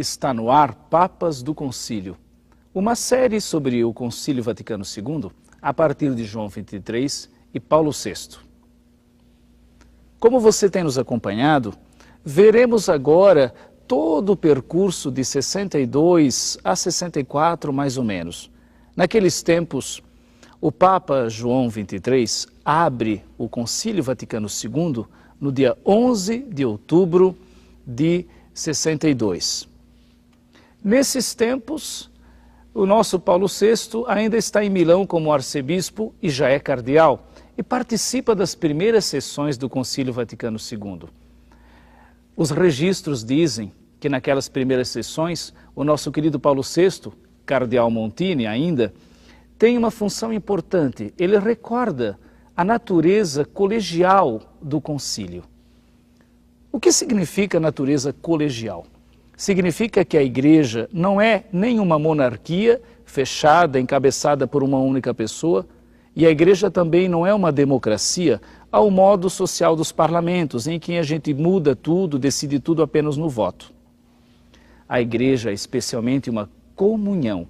Está no ar Papas do Concílio, uma série sobre o Concílio Vaticano II a partir de João 23 e Paulo VI. Como você tem nos acompanhado, veremos agora todo o percurso de 62 a 64 mais ou menos. Naqueles tempos, o Papa João 23 abre o Concílio Vaticano II no dia 11 de outubro de 62. Nesses tempos, o nosso Paulo VI ainda está em Milão como arcebispo e já é cardeal e participa das primeiras sessões do Concílio Vaticano II. Os registros dizem que naquelas primeiras sessões, o nosso querido Paulo VI, cardeal Montini ainda, tem uma função importante. Ele recorda a natureza colegial do concílio. O que significa natureza colegial? Significa que a igreja não é nenhuma monarquia fechada, encabeçada por uma única pessoa, e a igreja também não é uma democracia ao modo social dos parlamentos, em que a gente muda tudo, decide tudo apenas no voto. A igreja é especialmente uma comunhão,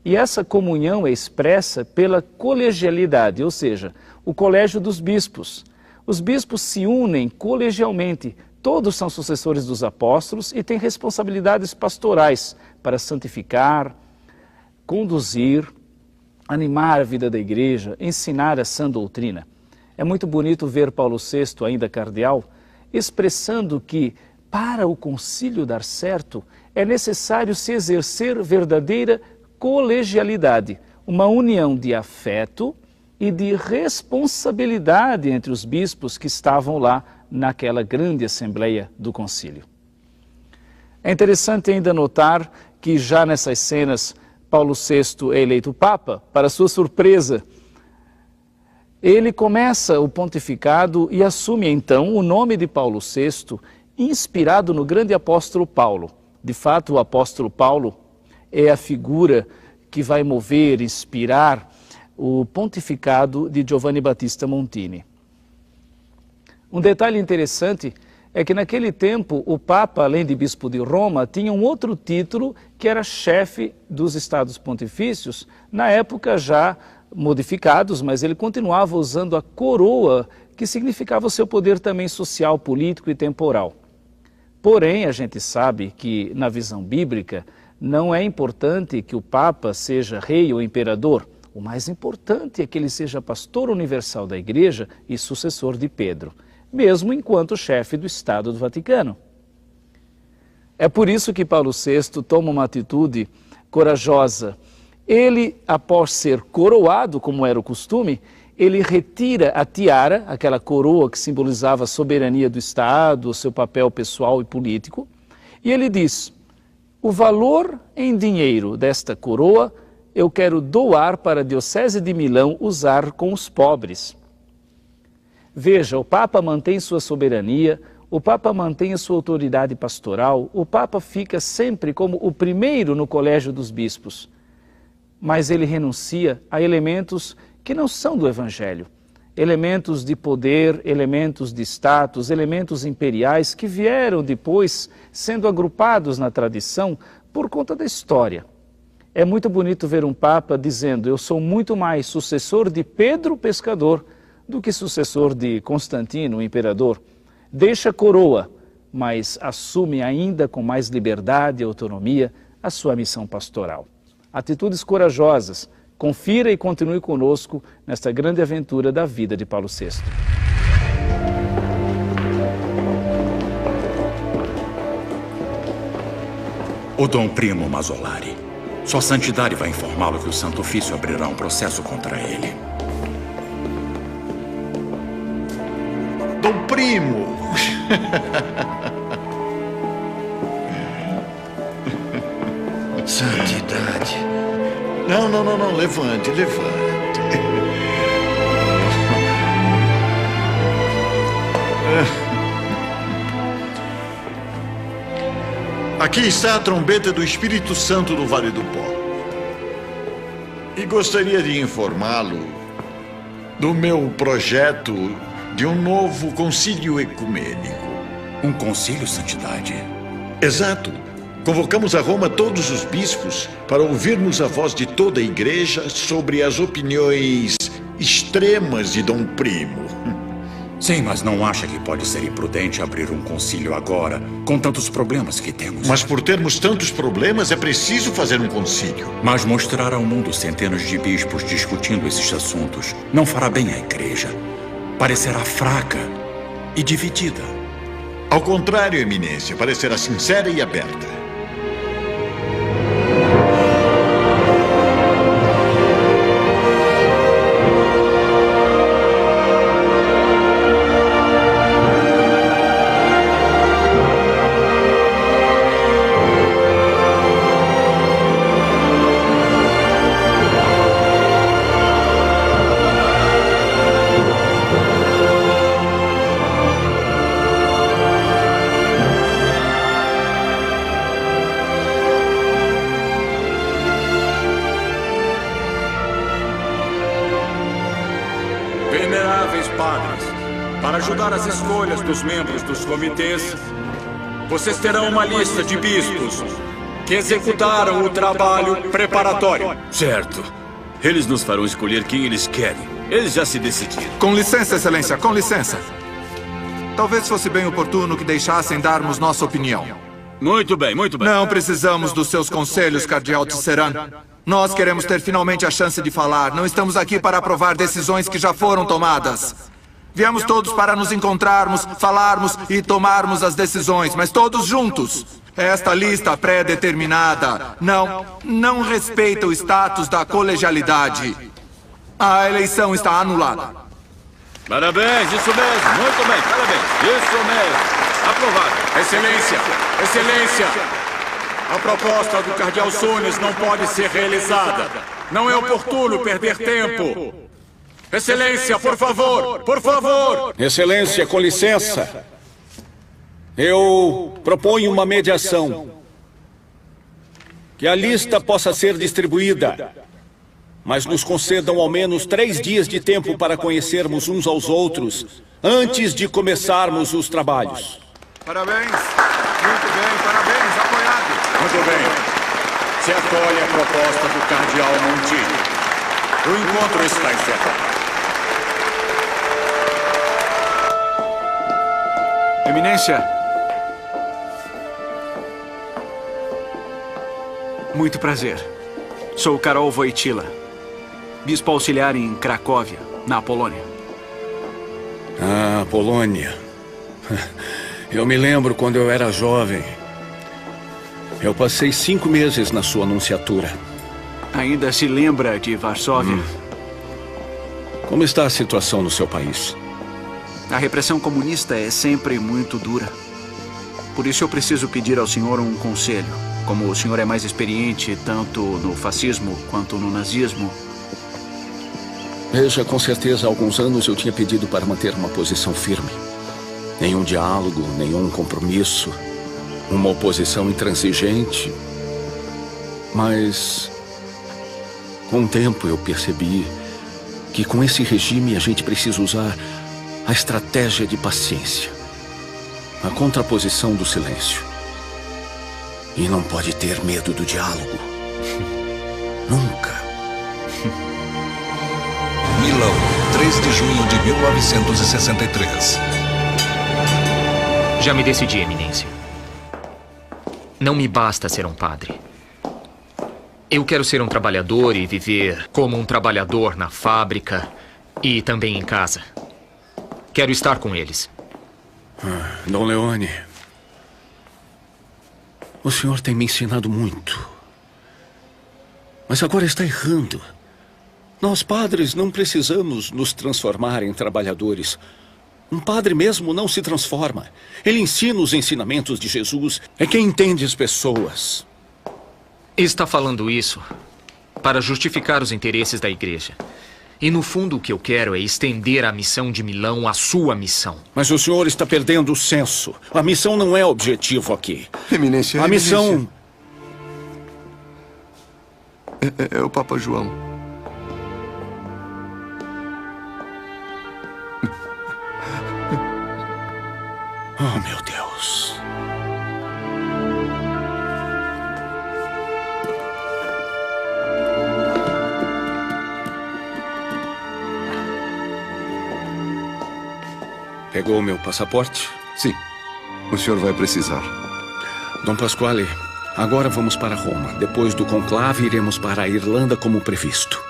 e essa comunhão é expressa pela colegialidade, ou seja, o colégio dos bispos. Os bispos se unem colegialmente. Todos são sucessores dos apóstolos e têm responsabilidades pastorais para santificar, conduzir, animar a vida da igreja, ensinar a sã doutrina. É muito bonito ver Paulo VI, ainda cardeal, expressando que para o concílio dar certo é necessário se exercer verdadeira colegialidade, uma união de afeto e de responsabilidade entre os bispos que estavam lá naquela grande assembleia do concílio. É interessante ainda notar que já nessas cenas Paulo VI é eleito Papa, para sua surpresa. Ele começa o pontificado e assume então o nome de Paulo VI, inspirado no grande apóstolo Paulo. De fato, o apóstolo Paulo é a figura que vai mover, inspirar o pontificado de Giovanni Battista Montini. Um detalhe interessante é que naquele tempo o Papa, além de Bispo de Roma, tinha um outro título que era chefe dos Estados Pontifícios, na época já modificados, mas ele continuava usando a coroa, que significava o seu poder também social, político e temporal. Porém, a gente sabe que na visão bíblica não é importante que o Papa seja rei ou imperador. O mais importante é que ele seja pastor universal da Igreja e sucessor de Pedro, mesmo enquanto chefe do Estado do Vaticano. É por isso que Paulo VI toma uma atitude corajosa. Ele, após ser coroado, como era o costume, ele retira a tiara, aquela coroa que simbolizava a soberania do Estado, o seu papel pessoal e político, e ele diz: o valor em dinheiro desta coroa eu quero doar para a Diocese de Milão usar com os pobres. Veja, o Papa mantém sua soberania, o Papa mantém a sua autoridade pastoral, o Papa fica sempre como o primeiro no colégio dos bispos, mas ele renuncia a elementos que não são do Evangelho, elementos de poder, elementos de status, elementos imperiais que vieram depois sendo agrupados na tradição por conta da história. É muito bonito ver um Papa dizendo: eu sou muito mais sucessor de Pedro, pescador, do que sucessor de Constantino, o imperador. Deixa a coroa, mas assume ainda com mais liberdade e autonomia a sua missão pastoral. Atitudes corajosas. Confira e continue conosco nesta grande aventura da vida de Paulo VI. O Dom Primo Mazzolari. Sua Santidade vai informá-lo que o Santo Ofício abrirá um processo contra ele. Dom Primo! Santidade. Não, levante. Aqui está a trombeta do Espírito Santo do Vale do Pó. E gostaria de informá-lo do meu projeto de um novo concílio ecumênico. Um concílio, Santidade? Exato. Convocamos a Roma todos os bispos para ouvirmos a voz de toda a igreja sobre as opiniões extremas de Dom Primo. Sim, mas não acha que pode ser imprudente abrir um concílio agora, com tantos problemas que temos? Mas por termos tantos problemas, é preciso fazer um concílio. Mas mostrar ao mundo centenas de bispos discutindo esses assuntos não fará bem à igreja. Parecerá fraca e dividida. Ao contrário, Eminência, parecerá sincera e aberta. Veneráveis padres, para ajudar as escolhas dos membros dos comitês, vocês terão uma lista de bispos que executaram o trabalho preparatório. Certo. Eles nos farão escolher quem eles querem. Eles já se decidiram. Com licença, Excelência, com licença. Talvez fosse bem oportuno que deixassem darmos nossa opinião. Muito bem, muito bem. Não precisamos dos seus conselhos, Cardeal Tisserand. Nós queremos ter finalmente a chance de falar. Não estamos aqui para aprovar decisões que já foram tomadas. Viemos todos para nos encontrarmos, falarmos e tomarmos as decisões, mas todos juntos. Esta lista pré-determinada não respeita o status da colegialidade. A eleição está anulada. Parabéns, isso mesmo. Muito bem, parabéns. Isso mesmo. Aprovado. Excelência, Excelência, a proposta do Cardeal Soanes não pode ser realizada. Não é oportuno perder tempo. Excelência, por favor, por favor. Excelência, com licença. Eu proponho uma mediação. Que a lista possa ser distribuída, mas nos concedam ao menos 3 dias de tempo para conhecermos uns aos outros antes de começarmos os trabalhos. Parabéns. Muito bem, parabéns, apoiado. Muito bem. Se acolhe a proposta do Cardeal Montini. O encontro está encerrado. Eminência. Muito prazer. Sou Karol Wojtyla, bispo auxiliar em Cracóvia, na Polônia. Ah, Polônia. Eu me lembro quando eu era jovem. Eu passei 5 meses na sua nunciatura. Ainda se lembra de Varsóvia? Como está a situação no seu país? A repressão comunista é sempre muito dura. Por isso eu preciso pedir ao senhor um conselho. Como o senhor é mais experiente tanto no fascismo quanto no nazismo. Veja, com certeza há alguns anos eu tinha pedido para manter uma posição firme. Nenhum diálogo, nenhum compromisso. Uma oposição intransigente. Mas, com o tempo eu percebi que com esse regime a gente precisa usar a estratégia de paciência. A contraposição do silêncio. E não pode ter medo do diálogo. Nunca. Milão, 3 de junho de 1963. Já me decidi, Eminência. Não me basta ser um padre. Eu quero ser um trabalhador e viver como um trabalhador na fábrica e também em casa. Quero estar com eles. Dom Leone, o senhor tem me ensinado muito. Mas agora está errando. Nós, padres, não precisamos nos transformar em trabalhadores. Um padre mesmo não se transforma. Ele ensina os ensinamentos de Jesus. É quem entende as pessoas. Está falando isso para justificar os interesses da igreja. E no fundo o que eu quero é estender a missão de Milão à sua missão. Mas o senhor está perdendo o senso. A missão não é o objetivo aqui. Eminência, a missão... É o Papa João. Oh, meu Deus. Pegou o meu passaporte? Sim. O senhor vai precisar. Dom Pasquale, agora vamos para Roma. Depois do conclave, iremos para a Irlanda como previsto.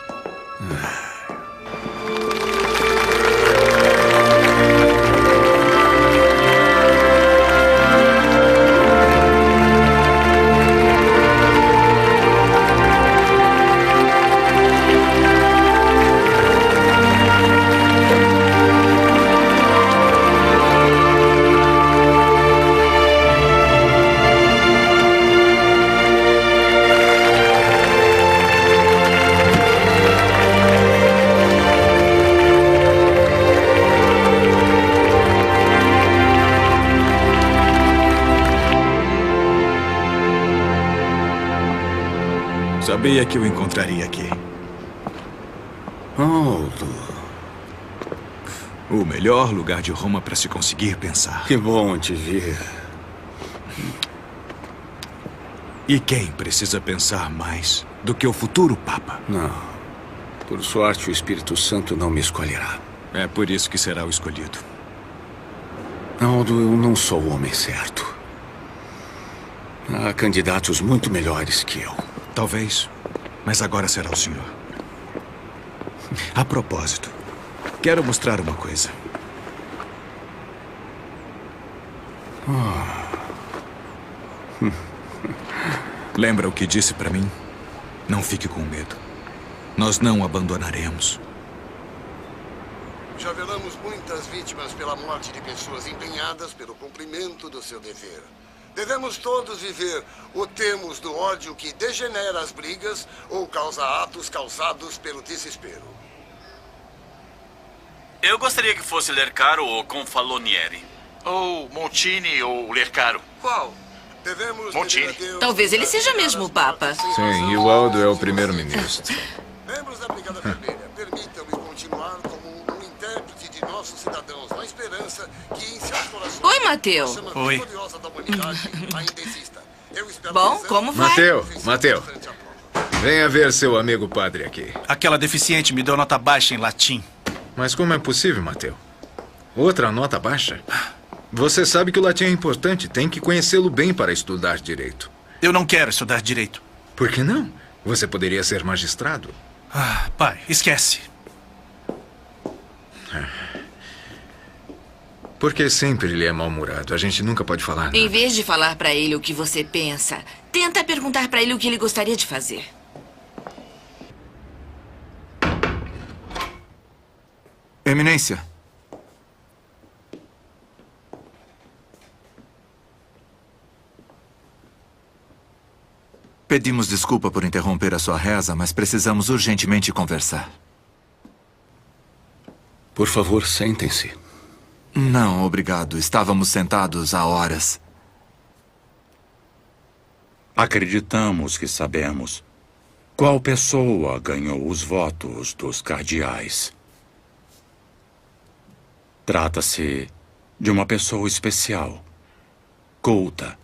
Sabia que eu encontraria aqui. Aldo. O melhor lugar de Roma para se conseguir pensar. Que bom te ver. E quem precisa pensar mais do que o futuro Papa? Não. Por sorte, o Espírito Santo não me escolherá. É por isso que será o escolhido. Aldo, eu não sou o homem certo. Há candidatos muito melhores que eu. Talvez, mas agora será o senhor. A propósito, quero mostrar uma coisa. Lembra o que disse para mim? Não fique com medo. Nós não abandonaremos. Já velamos muitas vítimas pela morte de pessoas empenhadas pelo cumprimento do seu dever. Devemos todos viver ou temos do ódio que degenera as brigas ou causa atos causados pelo desespero. Eu gostaria que fosse Lercaro ou Confalonieri. Ou Montini ou Lercaro. Qual? Devemos Montini. Talvez ele seja mesmo o Papa. Sim, e o Aldo é o primeiro-ministro. Membros da Brigada Vermelha, permitam-me continuar como um intérprete de nossos cidadãos, na esperança que em seus corações... Oi, Mateu. Oi. Bom, como vai? Mateu, venha ver seu amigo padre aqui. Aquela deficiente me deu nota baixa em latim. Mas como é possível, Mateu? Outra nota baixa? Você sabe que o latim é importante, tem que conhecê-lo bem para estudar direito. Eu não quero estudar direito. Por que não? Você poderia ser magistrado. Pai, esquece. Porque sempre ele é mal-humorado. A gente nunca pode falar nada. Em vez de falar pra ele o que você pensa, tenta perguntar pra ele o que ele gostaria de fazer. Eminência. Pedimos desculpa por interromper a sua reza, mas precisamos urgentemente conversar. Por favor, sentem-se. Não, obrigado. Estávamos sentados há horas. Acreditamos que sabemos qual pessoa ganhou os votos dos cardeais. Trata-se de uma pessoa especial, culta,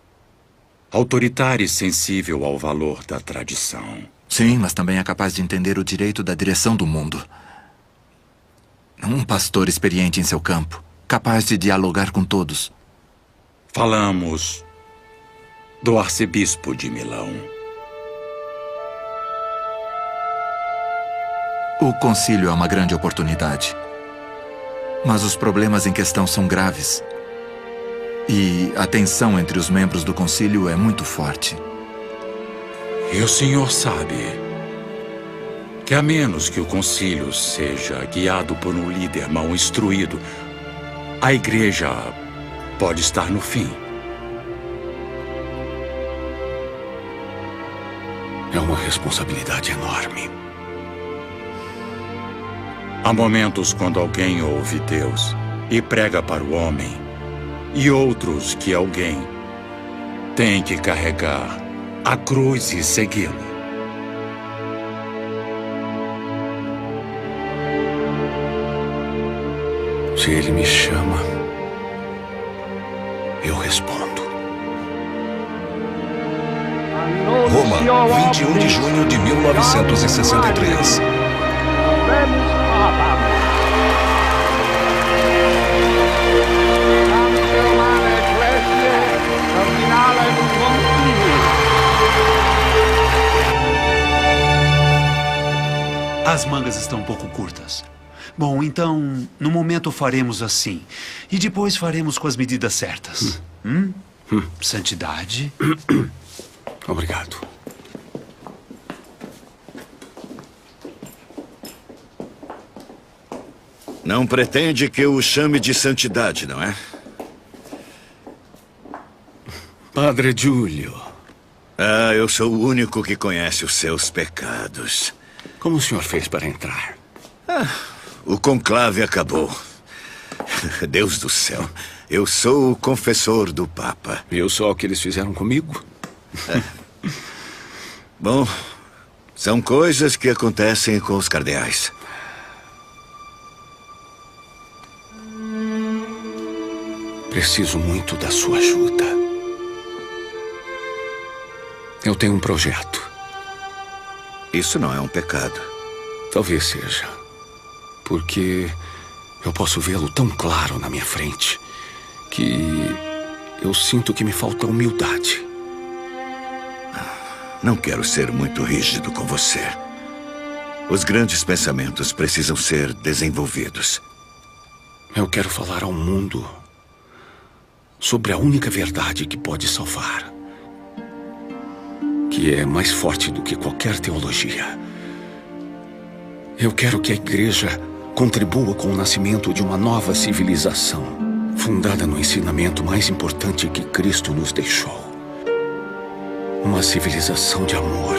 autoritária e sensível ao valor da tradição. Sim, mas também é capaz de entender o direito da direção do mundo. Um pastor experiente em seu campo, capaz de dialogar com todos. Falamos do arcebispo de Milão. O concílio é uma grande oportunidade. Mas os problemas em questão são graves. E a tensão entre os membros do concílio é muito forte. E o senhor sabe que a menos que o concílio seja guiado por um líder mal instruído, a igreja pode estar no fim. É uma responsabilidade enorme. Há momentos quando alguém ouve Deus e prega para o homem, e outros que alguém tem que carregar a cruz e segui-lo. Se ele me chama, eu respondo. Roma, 21 de junho de 1963. As mangas estão um pouco curtas. Bom, então, no momento faremos assim. E depois faremos com as medidas certas. Santidade. Obrigado. Não pretende que eu o chame de santidade, não é? Padre Júlio. Ah, eu sou o único que conhece os seus pecados. Como o senhor fez para entrar? O conclave acabou. Deus do céu. Eu sou o confessor do Papa. Viu só o que eles fizeram comigo? Bom, são coisas que acontecem com os cardeais. Preciso muito da sua ajuda. Eu tenho um projeto. Isso não é um pecado. Talvez seja. Porque eu posso vê-lo tão claro na minha frente que eu sinto que me falta humildade. Não quero ser muito rígido com você. Os grandes pensamentos precisam ser desenvolvidos. Eu quero falar ao mundo sobre a única verdade que pode salvar. Que é mais forte do que qualquer teologia. Eu quero que a igreja contribua com o nascimento de uma nova civilização, fundada no ensinamento mais importante que Cristo nos deixou. Uma civilização de amor,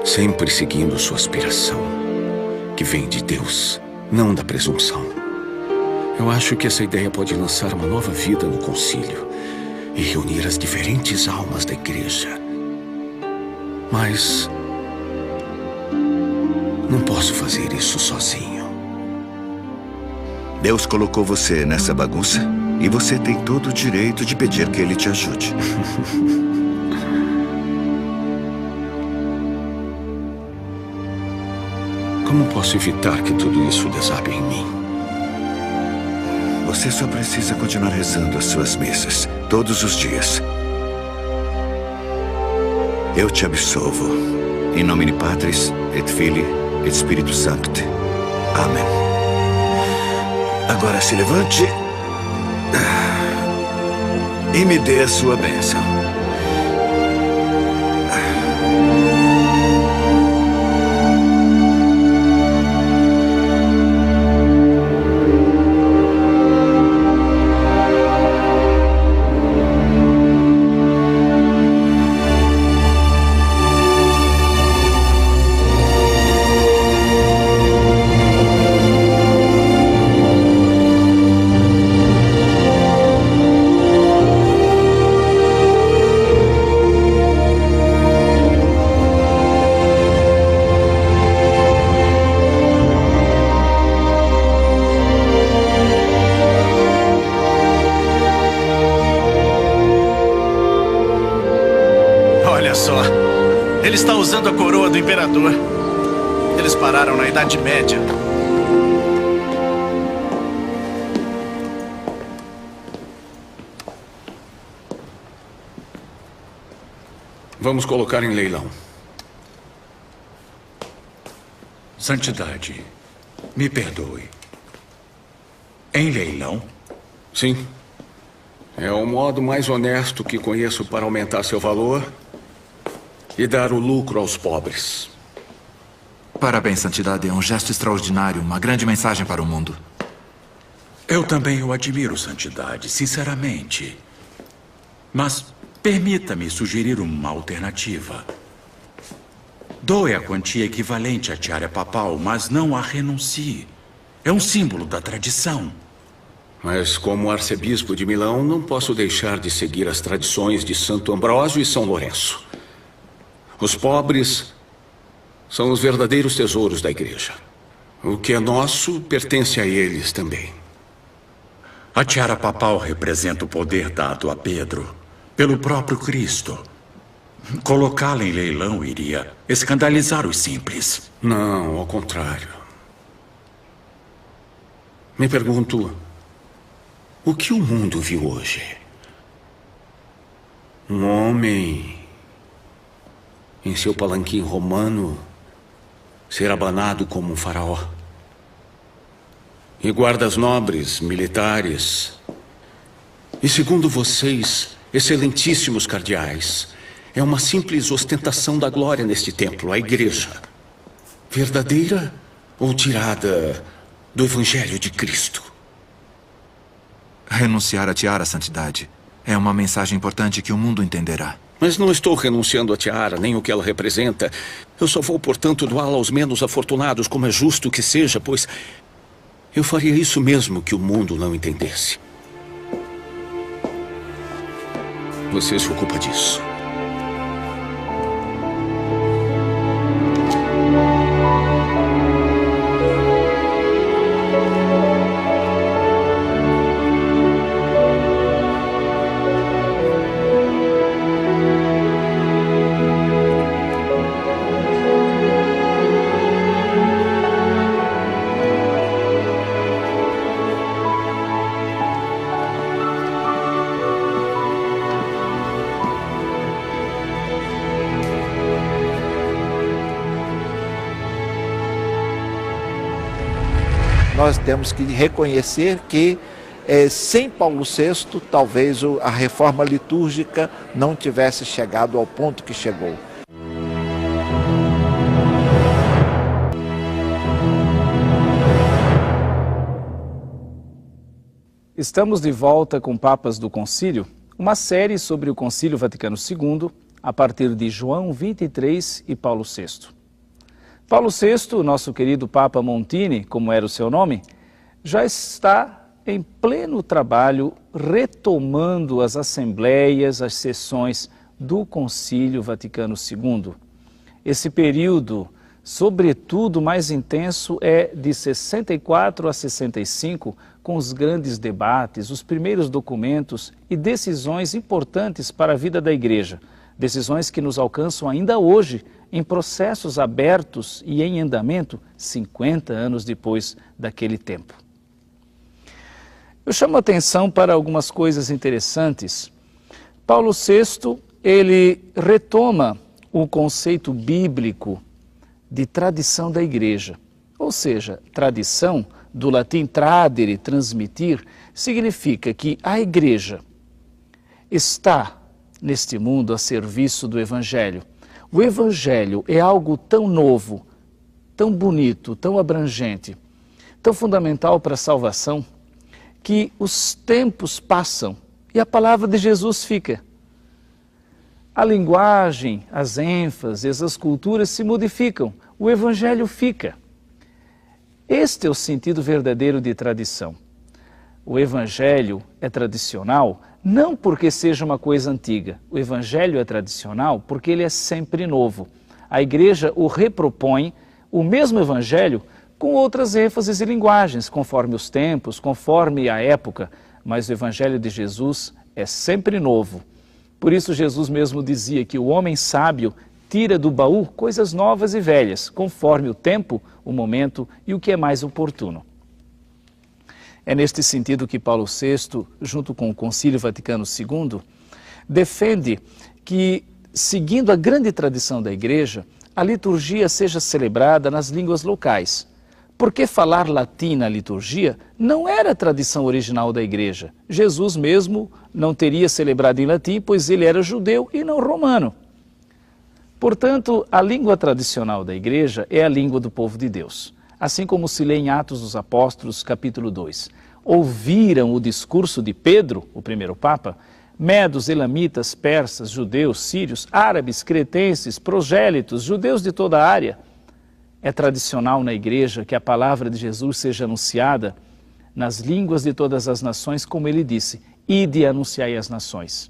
sempre seguindo sua aspiração, que vem de Deus, não da presunção. Eu acho que essa ideia pode lançar uma nova vida no concílio e reunir as diferentes almas da igreja. Mas não posso fazer isso sozinho. Deus colocou você nessa bagunça e você tem todo o direito de pedir que Ele te ajude. Como posso evitar que tudo isso desabe em mim? Você só precisa continuar rezando as suas missas, todos os dias. Eu te absolvo. Em nomine Patris, et Filii, et Spiritus Sancti. Amém. Agora se levante e me dê a sua bênção. Ele está usando a coroa do imperador. Eles pararam na Idade Média. Vamos colocar em leilão. Santidade, me perdoe. Em leilão? Sim. É o modo mais honesto que conheço para aumentar seu valor e dar o lucro aos pobres. Parabéns, Santidade. É um gesto extraordinário, uma grande mensagem para o mundo. Eu também o admiro, Santidade, sinceramente. Mas permita-me sugerir uma alternativa. Doe a quantia equivalente à tiara papal, mas não a renuncie. É um símbolo da tradição. Mas como arcebispo de Milão, não posso deixar de seguir as tradições de Santo Ambrósio e São Lourenço. Os pobres são os verdadeiros tesouros da igreja. O que é nosso pertence a eles também. A tiara papal representa o poder dado a Pedro pelo próprio Cristo. Colocá-la em leilão iria escandalizar os simples. Não, ao contrário. Me pergunto, o que o mundo viu hoje? Um homem em seu palanquim romano, ser abanado como um faraó. E guardas nobres, militares. E segundo vocês, excelentíssimos cardeais, é uma simples ostentação da glória neste templo, a igreja. Verdadeira ou tirada do Evangelho de Cristo? Renunciar à tiara, santidade, é uma mensagem importante que o mundo entenderá. Mas não estou renunciando à tiara, nem o que ela representa. Eu só vou, portanto, doá-la aos menos afortunados, como é justo que seja, pois eu faria isso mesmo que o mundo não entendesse. Você se ocupa disso. Nós temos que reconhecer que sem Paulo VI, talvez a reforma litúrgica não tivesse chegado ao ponto que chegou. Estamos de volta com Papas do Concílio, uma série sobre o Concílio Vaticano II, a partir de João 23 e Paulo VI. Paulo VI, nosso querido Papa Montini, como era o seu nome, já está em pleno trabalho retomando as assembleias, as sessões do Concílio Vaticano II. Esse período, sobretudo, mais intenso é de 64 a 65, com os grandes debates, os primeiros documentos e decisões importantes para a vida da Igreja, decisões que nos alcançam ainda hoje, em processos abertos e em andamento 50 anos depois daquele tempo. Eu chamo a atenção para algumas coisas interessantes. Paulo VI, ele retoma o conceito bíblico de tradição da Igreja. Ou seja, tradição, do latim tradere, transmitir, significa que a Igreja está neste mundo a serviço do Evangelho. O Evangelho é algo tão novo, tão bonito, tão abrangente, tão fundamental para a salvação, que os tempos passam e a palavra de Jesus fica. A linguagem, as ênfases, as culturas se modificam, o Evangelho fica. Este é o sentido verdadeiro de tradição. O Evangelho é tradicional não porque seja uma coisa antiga. O Evangelho é tradicional porque ele é sempre novo. A Igreja o repropõe, o mesmo Evangelho, com outras ênfases e linguagens, conforme os tempos, conforme a época. Mas o Evangelho de Jesus é sempre novo. Por isso Jesus mesmo dizia que o homem sábio tira do baú coisas novas e velhas, conforme o tempo, o momento e o que é mais oportuno. É neste sentido que Paulo VI, junto com o Concílio Vaticano II, defende que, seguindo a grande tradição da Igreja, a liturgia seja celebrada nas línguas locais. Porque falar latim na liturgia não era a tradição original da Igreja. Jesus mesmo não teria celebrado em latim, pois ele era judeu e não romano. Portanto, a língua tradicional da Igreja é a língua do povo de Deus. Assim como se lê em Atos dos Apóstolos, capítulo 2. Ouviram o discurso de Pedro, o primeiro Papa, medos, elamitas, persas, judeus, sírios, árabes, cretenses, prosélitos, judeus de toda a área. É tradicional na Igreja que a palavra de Jesus seja anunciada nas línguas de todas as nações, como ele disse, ide e anunciai as nações.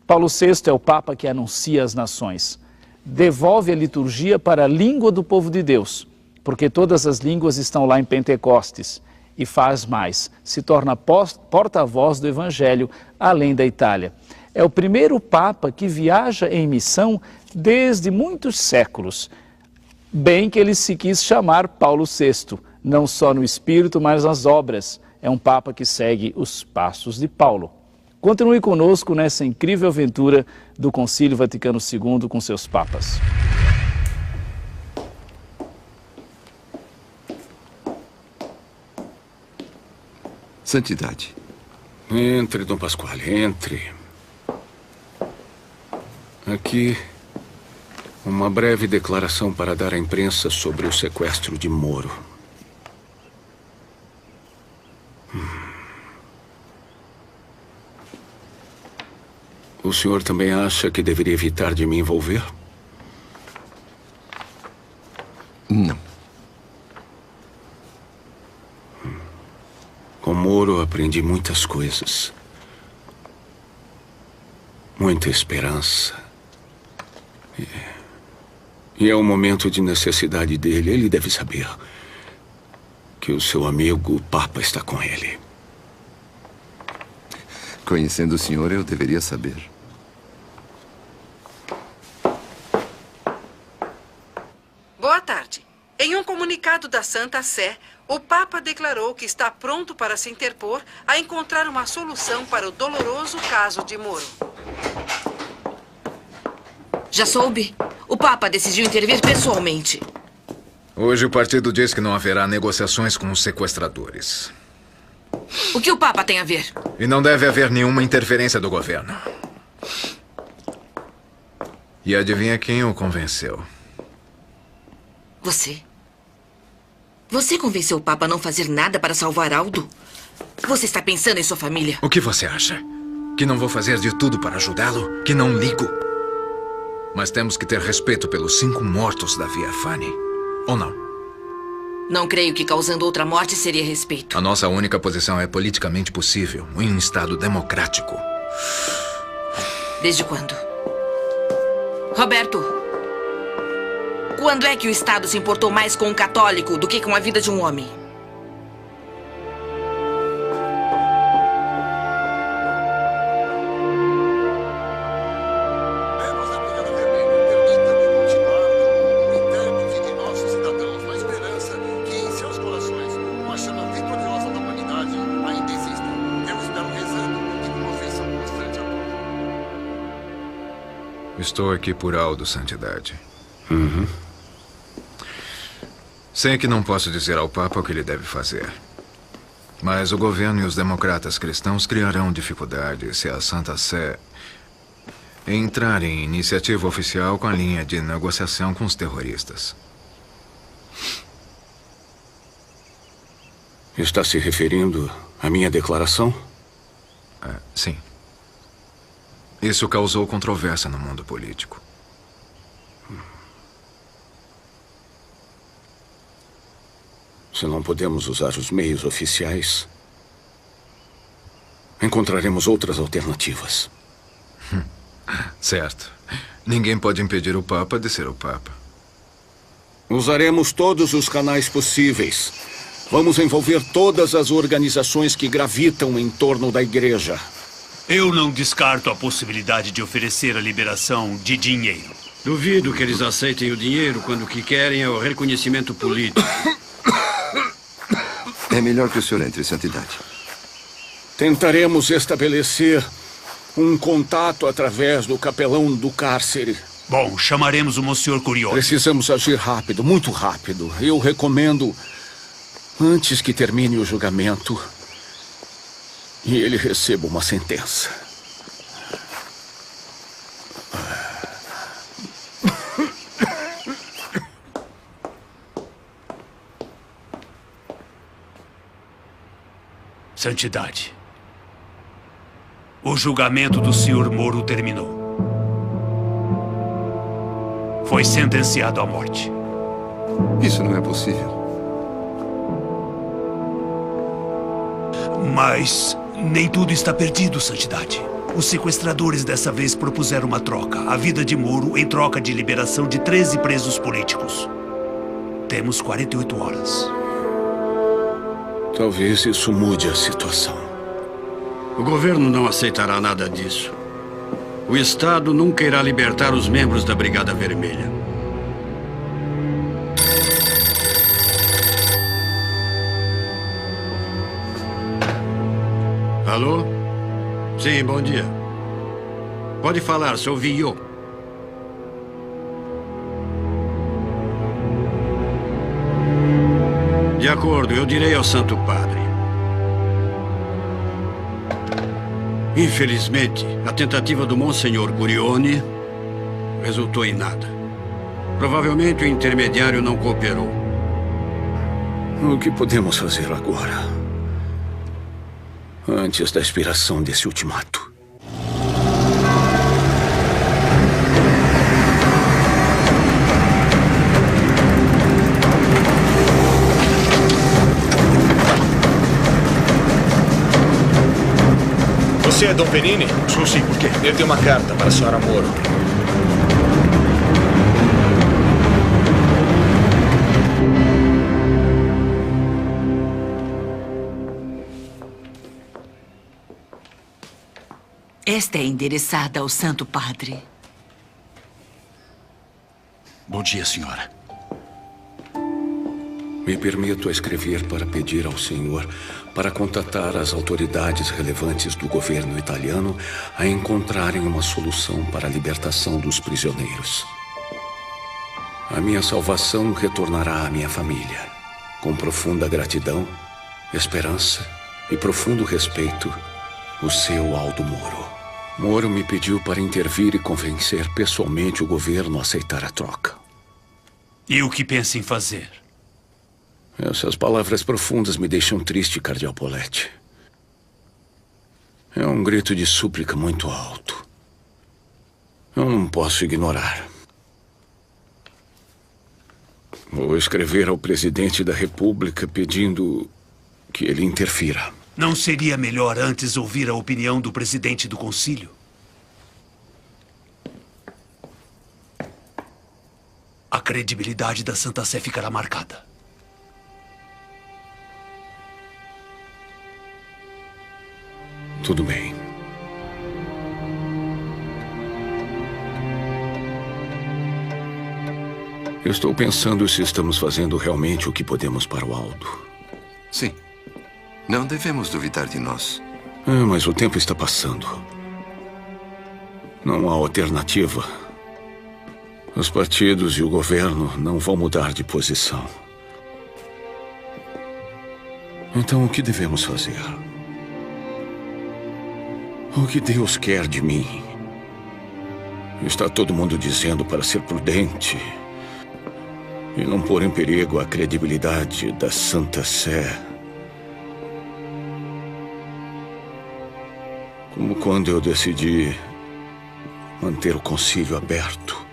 Paulo VI é o Papa que anuncia as nações. Devolve a liturgia para a língua do povo de Deus, porque todas as línguas estão lá em Pentecostes. E faz mais, se torna porta-voz do Evangelho além da Itália. É o primeiro Papa que viaja em missão desde muitos séculos. Bem que ele se quis chamar Paulo VI, não só no espírito, mas nas obras. É um Papa que segue os passos de Paulo. Continue conosco nessa incrível aventura do Concílio Vaticano II com seus papas. Santidade. Entre, Dom Pasquale, entre. Aqui, uma breve declaração para dar à imprensa sobre o sequestro de Moro. O senhor também acha que deveria evitar de me envolver? Não. Com Moro aprendi muitas coisas. Muita esperança. E é um momento de necessidade dele. Ele deve saber que o seu amigo, o Papa, está com ele. Conhecendo o senhor, eu deveria saber. Boa tarde. Em um comunicado da Santa Sé, o Papa declarou que está pronto para se interpor a encontrar uma solução para o doloroso caso de Moro. Já soube? O Papa decidiu intervir pessoalmente. Hoje o partido diz que não haverá negociações com os sequestradores. O que o Papa tem a ver? E não deve haver nenhuma interferência do governo. E adivinha quem o convenceu? Você? Você convenceu o Papa a não fazer nada para salvar Aldo? Você está pensando em sua família? O que você acha? Que não vou fazer de tudo para ajudá-lo? Que não ligo? Mas temos que ter respeito pelos 5 mortos da Via Fani. Ou não? Não creio que causando outra morte seria respeito. A nossa única posição é politicamente possível em um Estado democrático. Desde quando? Roberto, quando é que o Estado se importou mais com um católico do que com a vida de um homem? Estou aqui por Aldo, Santidade. Sei que não posso dizer ao Papa o que ele deve fazer. Mas o governo e os democratas cristãos criarão dificuldades se a Santa Sé entrar em iniciativa oficial com a linha de negociação com os terroristas. Está se referindo à minha declaração? Sim. Isso causou controvérsia no mundo político. Se não podemos usar os meios oficiais, encontraremos outras alternativas. Certo. Ninguém pode impedir o Papa de ser o Papa. Usaremos todos os canais possíveis. Vamos envolver todas as organizações que gravitam em torno da igreja. Eu não descarto a possibilidade de oferecer a liberação de dinheiro. Duvido que eles aceitem o dinheiro quando o que querem é o reconhecimento político. É melhor que o senhor entre, Santidade. Tentaremos estabelecer um contato através do capelão do cárcere. Bom, chamaremos o Monsenhor Curioli. Precisamos agir rápido, muito rápido. Eu recomendo, antes que termine o julgamento, e ele receba uma sentença. Santidade. O julgamento do Sr. Moro terminou. Foi sentenciado à morte. Isso não é possível. Mas nem tudo está perdido, Santidade. Os sequestradores dessa vez propuseram uma troca. A vida de Moro em troca de liberação de 13 presos políticos. Temos 48 horas. Talvez isso mude a situação. O governo não aceitará nada disso. O Estado nunca irá libertar os membros da Brigada Vermelha. Alô? Sim, bom dia. Pode falar, sou Villot. De acordo, eu direi ao Santo Padre. Infelizmente, a tentativa do Monsenhor Gurioni resultou em nada. Provavelmente o intermediário não cooperou. O que podemos fazer agora? Antes da expiração desse ultimato. Você é Dom Penini? Sou sim, por quê? Eu tenho uma carta para a senhora Moro. Esta é endereçada ao Santo Padre. Bom dia, senhora. Me permito escrever para pedir ao senhor para contatar as autoridades relevantes do governo italiano a encontrarem uma solução para a libertação dos prisioneiros. A minha salvação retornará à minha família, com profunda gratidão, esperança e profundo respeito, o seu Aldo Moro. Moro me pediu para intervir e convencer pessoalmente o governo a aceitar a troca. E o que pensa em fazer? Essas palavras profundas me deixam triste, Cardeal Poletti. É um grito de súplica muito alto. Eu não posso ignorar. Vou escrever ao presidente da República pedindo que ele interfira. Não seria melhor antes ouvir a opinião do presidente do concílio? A credibilidade da Santa Sé ficará marcada. Tudo bem. Eu estou pensando se estamos fazendo realmente o que podemos para o Aldo. Sim. Não devemos duvidar de nós. Mas o tempo está passando. Não há alternativa. Os partidos e o governo não vão mudar de posição. Então, o que devemos fazer? O que Deus quer de mim? Está todo mundo dizendo para ser prudente e não pôr em perigo a credibilidade da Santa Sé. Como quando eu decidi manter o concílio aberto.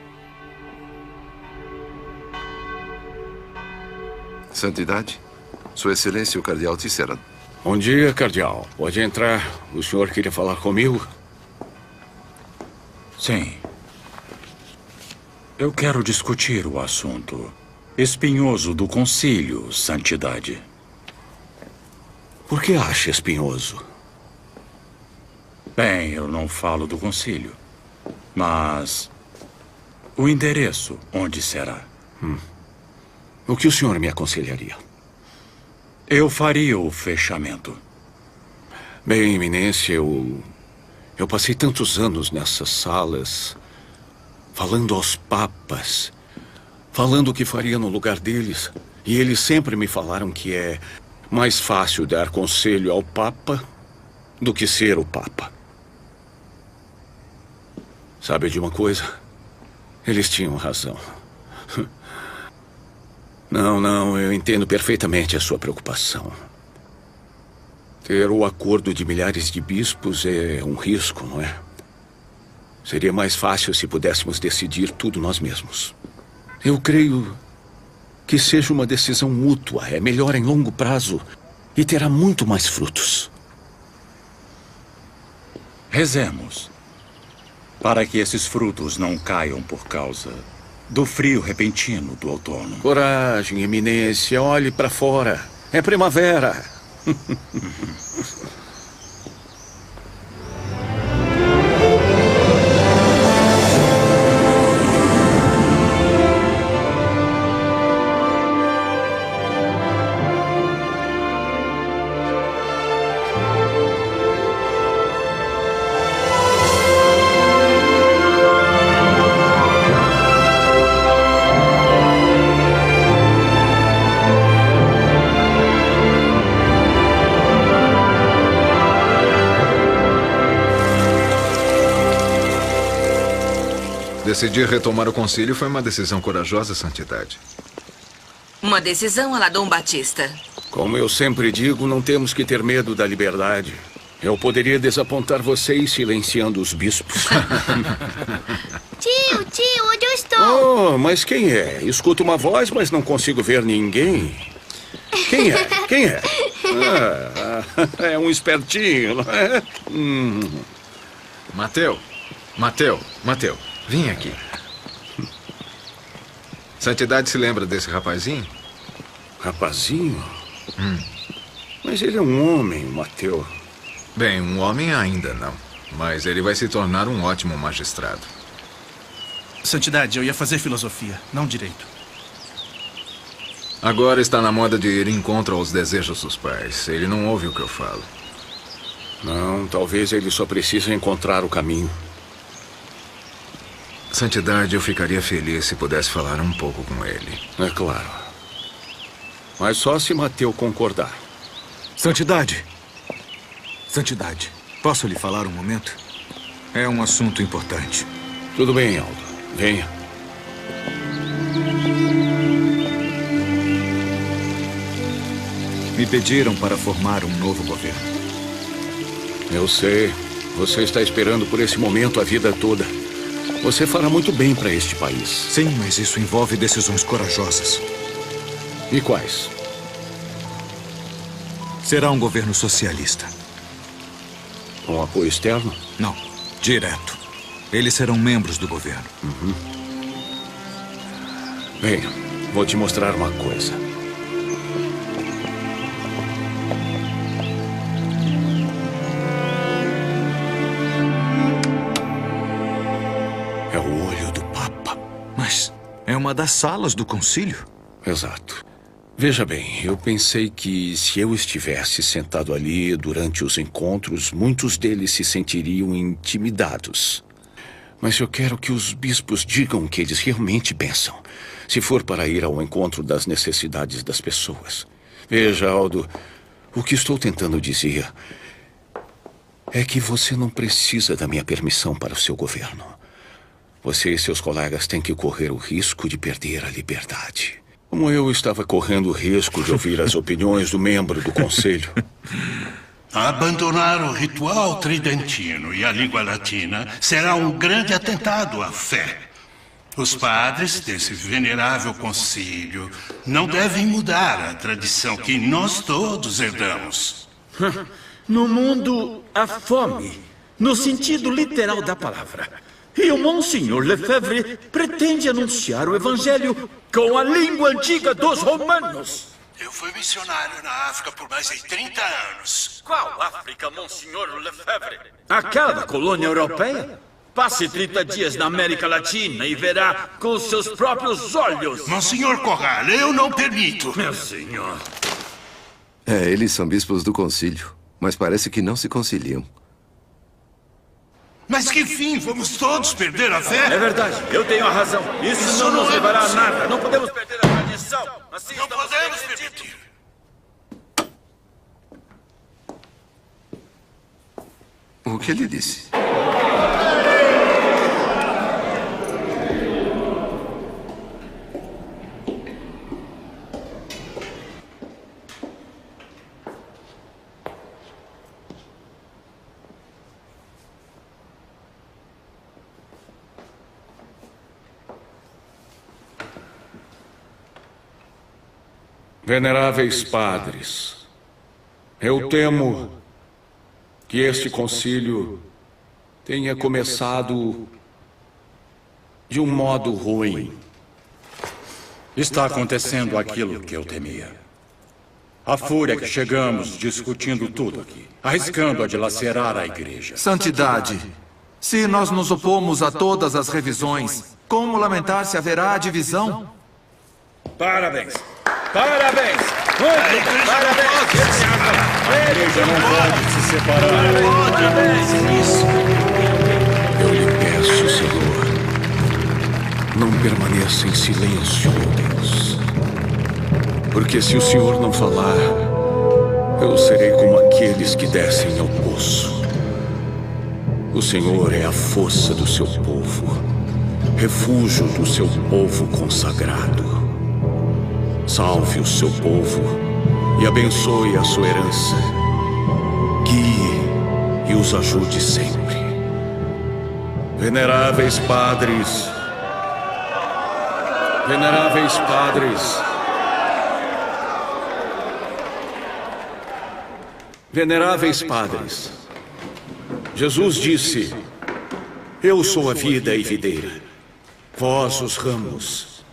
Santidade, Sua Excelência o Cardeal Tisserand. Bom dia, Cardeal. Pode entrar. O senhor queria falar comigo? Sim. Eu quero discutir o assunto espinhoso do concílio, Santidade. Por que acha espinhoso? Bem, eu não falo do concílio, mas o endereço, onde será? O que o senhor me aconselharia? Eu faria o fechamento. Bem, Eminência, eu passei tantos anos nessas salas, falando aos papas, falando o que faria no lugar deles, e eles sempre me falaram que é mais fácil dar conselho ao papa do que ser o papa. Sabe de uma coisa? Eles tinham razão. Não, eu entendo perfeitamente a sua preocupação. Ter o acordo de milhares de bispos é um risco, não é? Seria mais fácil se pudéssemos decidir tudo nós mesmos. Eu creio que seja uma decisão mútua, é melhor em longo prazo e terá muito mais frutos. Rezemos para que esses frutos não caiam por causa do frio repentino do outono. Coragem, Eminência, olhe para fora. É primavera. Decidir retomar o concílio foi uma decisão corajosa, Santidade. Uma decisão à la Dom Batista. Como eu sempre digo, não temos que ter medo da liberdade. Eu poderia desapontar vocês silenciando os bispos. Tio, onde eu estou? Oh, mas quem é? Escuto uma voz, mas não consigo ver ninguém. Quem é? Quem é? É um espertinho, não é? Mateu, vem aqui. Santidade se lembra desse rapazinho? Rapazinho? Mas ele é um homem, Mateu. Bem, um homem ainda não. Mas ele vai se tornar um ótimo magistrado. Santidade, eu ia fazer filosofia, não direito. Agora está na moda de ir em contra aos desejos dos pais. Ele não ouve o que eu falo. Não, talvez ele só precise encontrar o caminho. Santidade, eu ficaria feliz se pudesse falar um pouco com ele. É claro. Mas só se Mateu concordar. Santidade, posso lhe falar um momento? É um assunto importante. Tudo bem, Aldo. Venha. Me pediram para formar um novo governo. Eu sei. Você está esperando por esse momento a vida toda. Você fará muito bem para este país. Sim, mas isso envolve decisões corajosas. E quais? Será um governo socialista. Com apoio externo? Não, direto. Eles serão membros do governo. Venha, vou te mostrar uma coisa. É o olho do Papa. Mas é uma das salas do concílio. Exato. Veja bem, eu pensei que se eu estivesse sentado ali durante os encontros, muitos deles se sentiriam intimidados. Mas eu quero que os bispos digam o que eles realmente pensam, se for para ir ao encontro das necessidades das pessoas. Veja, Aldo, o que estou tentando dizer é que você não precisa da minha permissão para o seu governo. Você e seus colegas têm que correr o risco de perder a liberdade. Como eu estava correndo o risco de ouvir as opiniões do membro do conselho. Abandonar o ritual tridentino e a língua latina será um grande atentado à fé. Os padres desse venerável concílio não devem mudar a tradição que nós todos herdamos. No mundo, há fome, no sentido literal da palavra. E o Monsenhor Lefebvre pretende anunciar o evangelho com a língua antiga dos romanos. Eu fui missionário na África por mais de 30 anos. Qual África, Monsenhor Lefebvre? Aquela da colônia europeia? Passe 30 dias na América Latina e verá com os seus próprios olhos. Monsenhor Corral, eu não permito. Meu senhor. Eles são bispos do concílio, mas parece que não se conciliam. Mas que fim? Vamos todos perder a fé? É verdade, eu tenho a razão. Isso não nos levará a nada. Não podemos perder a tradição. Assim não podemos permitir. O que ele disse? Veneráveis padres, eu temo que este concílio tenha começado de um modo ruim. Está acontecendo aquilo que eu temia. A fúria que chegamos discutindo tudo aqui, arriscando a dilacerar a igreja. Santidade, se nós nos opomos a todas as revisões, como lamentar se haverá divisão? Parabéns! Parabéns! Muito bem! Parabéns! A igreja não pode se separar. Parabéns! Eu lhe peço, Senhor, não permaneça em silêncio, meu Deus. Porque se o Senhor não falar, eu serei como aqueles que descem ao poço. O Senhor é a força do seu povo. refúgio do seu povo consagrado. Salve o seu povo e abençoe a sua herança. Guie e os ajude sempre. Veneráveis padres, veneráveis padres, veneráveis padres, Jesus disse: eu sou a vida e videira, vós os ramos.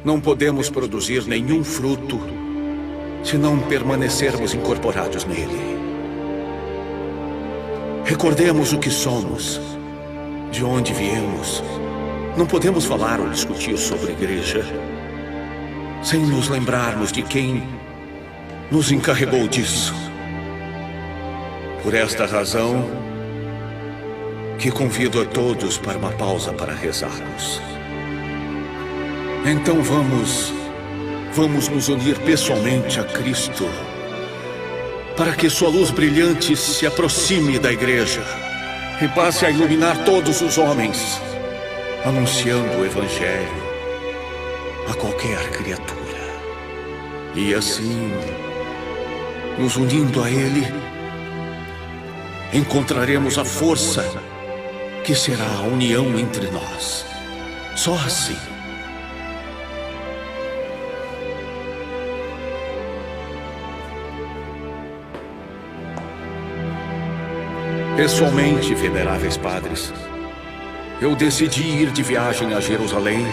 Não podemos produzir nenhum fruto se não permanecermos incorporados nele. Recordemos o que somos, de onde viemos. Não podemos falar ou discutir sobre a igreja sem nos lembrarmos de quem nos encarregou disso. Por esta razão, que convido a todos para uma pausa para rezarmos. Então vamos nos unir pessoalmente a Cristo, para que sua luz brilhante se aproxime da igreja e passe a iluminar todos os homens, anunciando o Evangelho a qualquer criatura. E assim, nos unindo a Ele, encontraremos a força que será a união entre nós. Só assim. Pessoalmente, veneráveis padres, eu decidi ir de viagem a Jerusalém,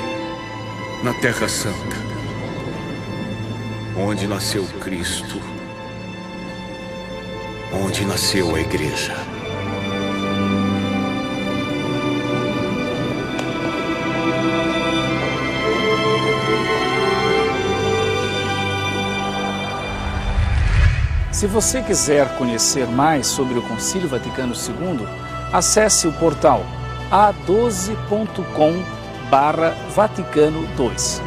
na Terra Santa, onde nasceu Cristo, onde nasceu a Igreja. Se você quiser conhecer mais sobre o Concílio Vaticano II, acesse o portal a12.com/Vaticano2.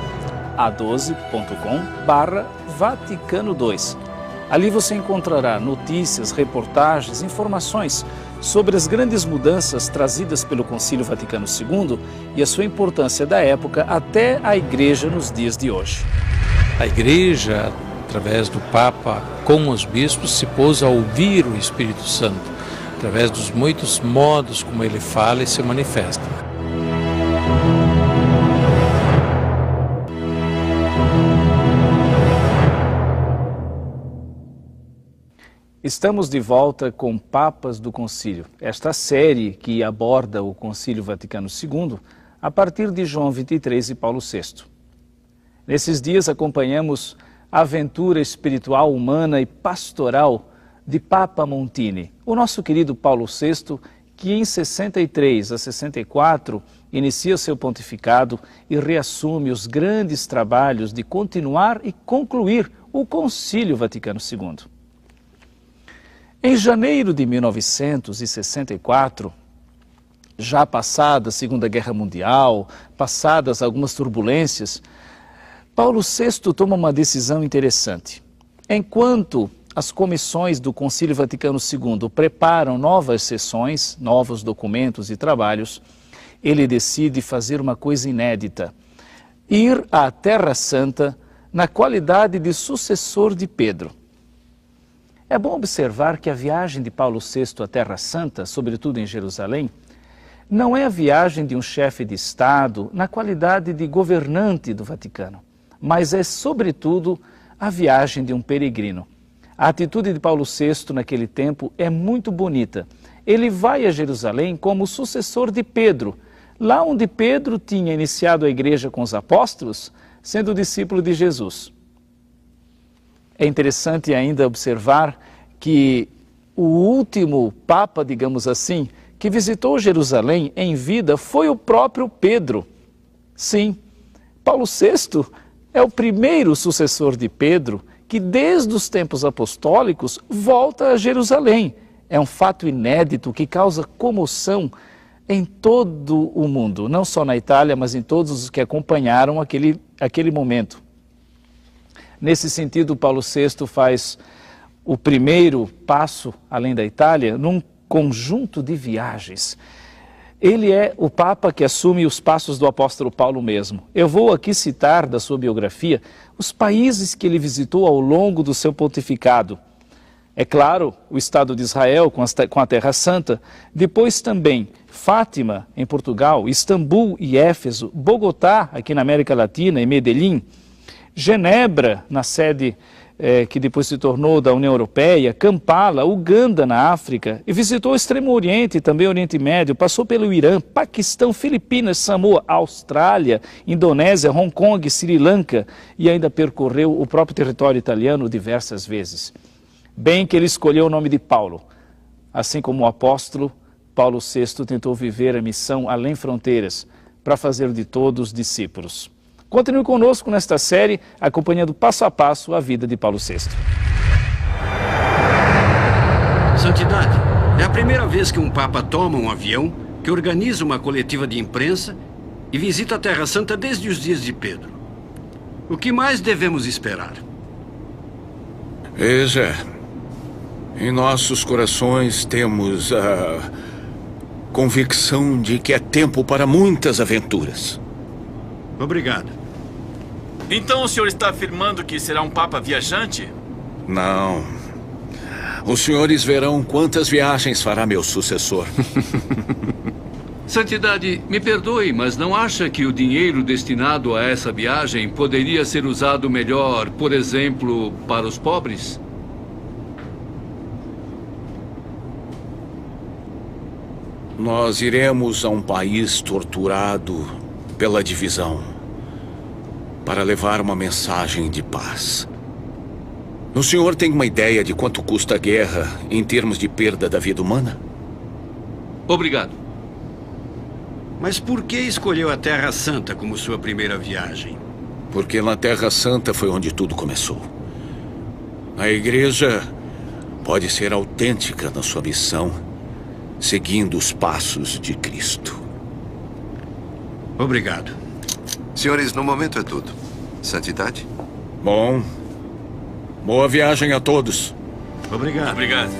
a12.com/Vaticano2. Ali você encontrará notícias, reportagens, informações sobre as grandes mudanças trazidas pelo Concílio Vaticano II e a sua importância da época até a Igreja nos dias de hoje. A Igreja, através do Papa com os bispos, se pôs a ouvir o Espírito Santo, através dos muitos modos como ele fala e se manifesta. Estamos de volta com Papas do Concílio, esta série que aborda o Concílio Vaticano II a partir de João 23 e Paulo VI. Nesses dias acompanhamos a aventura espiritual, humana e pastoral de Papa Montini, o nosso querido Paulo VI, que em 63 a 64 inicia seu pontificado e reassume os grandes trabalhos de continuar e concluir o Concílio Vaticano II. Em janeiro de 1964, já passada a Segunda Guerra Mundial, passadas algumas turbulências, Paulo VI toma uma decisão interessante. Enquanto as comissões do Concílio Vaticano II preparam novas sessões, novos documentos e trabalhos, ele decide fazer uma coisa inédita: ir à Terra Santa na qualidade de sucessor de Pedro. É bom observar que a viagem de Paulo VI à Terra Santa, sobretudo em Jerusalém, não é a viagem de um chefe de Estado na qualidade de governante do Vaticano, mas é, sobretudo, a viagem de um peregrino. A atitude de Paulo VI naquele tempo é muito bonita. Ele vai a Jerusalém como sucessor de Pedro, lá onde Pedro tinha iniciado a igreja com os apóstolos, sendo discípulo de Jesus. É interessante ainda observar que o último Papa, digamos assim, que visitou Jerusalém em vida foi o próprio Pedro. Sim, Paulo VI é o primeiro sucessor de Pedro que, desde os tempos apostólicos, volta a Jerusalém. É um fato inédito que causa comoção em todo o mundo, não só na Itália, mas em todos os que acompanharam aquele momento. Nesse sentido, Paulo VI faz o primeiro passo, além da Itália, num conjunto de viagens. Ele é o Papa que assume os passos do apóstolo Paulo mesmo. Eu vou aqui citar da sua biografia os países que ele visitou ao longo do seu pontificado. É claro, o Estado de Israel com a Terra Santa, depois também Fátima, em Portugal, Istambul e Éfeso, Bogotá, aqui na América Latina, e Medellín, Genebra, na sede que depois se tornou da União Europeia, Kampala, Uganda, na África, e visitou o Extremo Oriente e também o Oriente Médio, passou pelo Irã, Paquistão, Filipinas, Samoa, Austrália, Indonésia, Hong Kong, Sri Lanka e ainda percorreu o próprio território italiano diversas vezes. Bem que ele escolheu o nome de Paulo. Assim como o apóstolo, Paulo VI tentou viver a missão além fronteiras, para fazer de todos discípulos. Continue conosco nesta série, acompanhando passo a passo a vida de Paulo VI. Santidade, é a primeira vez que um Papa toma um avião, que organiza uma coletiva de imprensa e visita a Terra Santa desde os dias de Pedro. O que mais devemos esperar? Veja, em nossos corações temos a convicção de que é tempo para muitas aventuras. Obrigado. Então o senhor está afirmando que será um Papa viajante? Não. Os senhores verão quantas viagens fará meu sucessor. Santidade, me perdoe, mas não acha que o dinheiro destinado a essa viagem poderia ser usado melhor, por exemplo, para os pobres? Nós iremos a um país torturado pela divisão para levar uma mensagem de paz. O senhor tem uma ideia de quanto custa a guerra em termos de perda da vida humana? Obrigado. Mas por que escolheu a Terra Santa como sua primeira viagem? Porque na Terra Santa foi onde tudo começou. A igreja pode ser autêntica na sua missão, seguindo os passos de Cristo. Obrigado. Senhores, no momento é tudo. Santidade? Bom. Boa viagem a todos. Obrigado. Obrigado.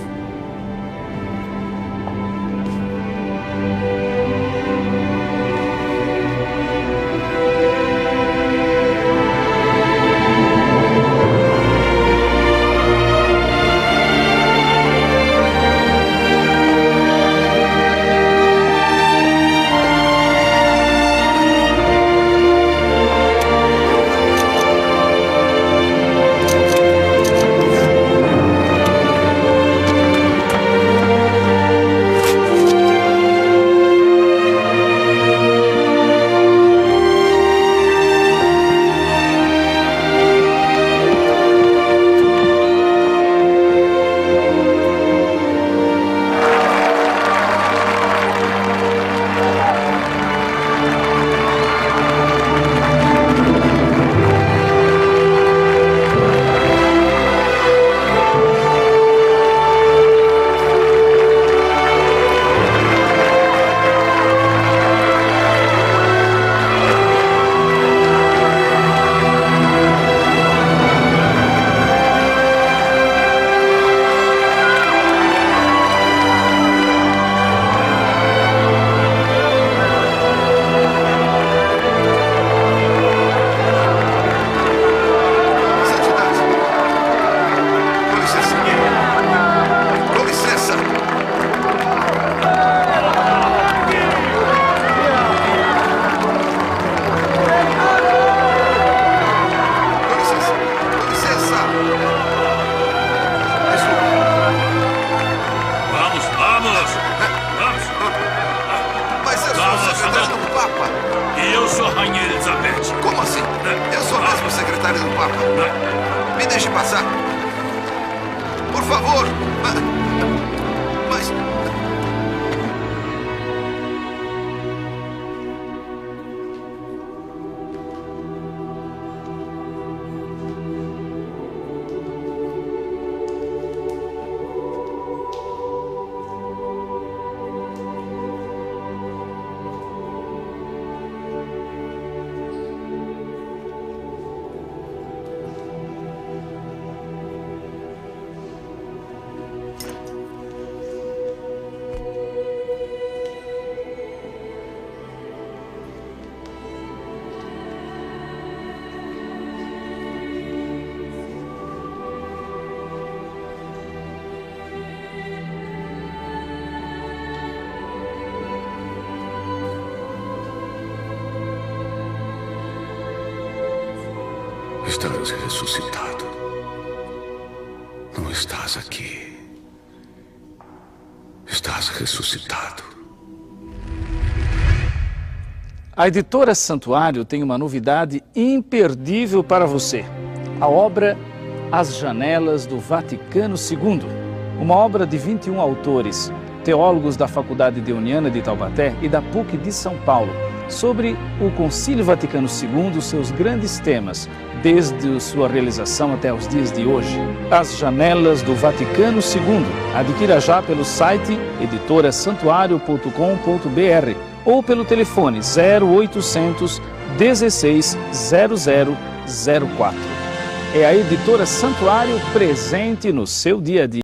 Deus ressuscitado. Não estás aqui. Estás ressuscitado. A editora Santuário tem uma novidade imperdível para você. A obra As Janelas do Vaticano II. Uma obra de 21 autores, teólogos da Faculdade Deoniana de Taubaté e da PUC de São Paulo, sobre o Concílio Vaticano II, seus grandes temas, desde sua realização até os dias de hoje. As Janelas do Vaticano II. Adquira já pelo site editorasantuario.com.br ou pelo telefone 0800 16 0004. É a Editora Santuário presente no seu dia a dia.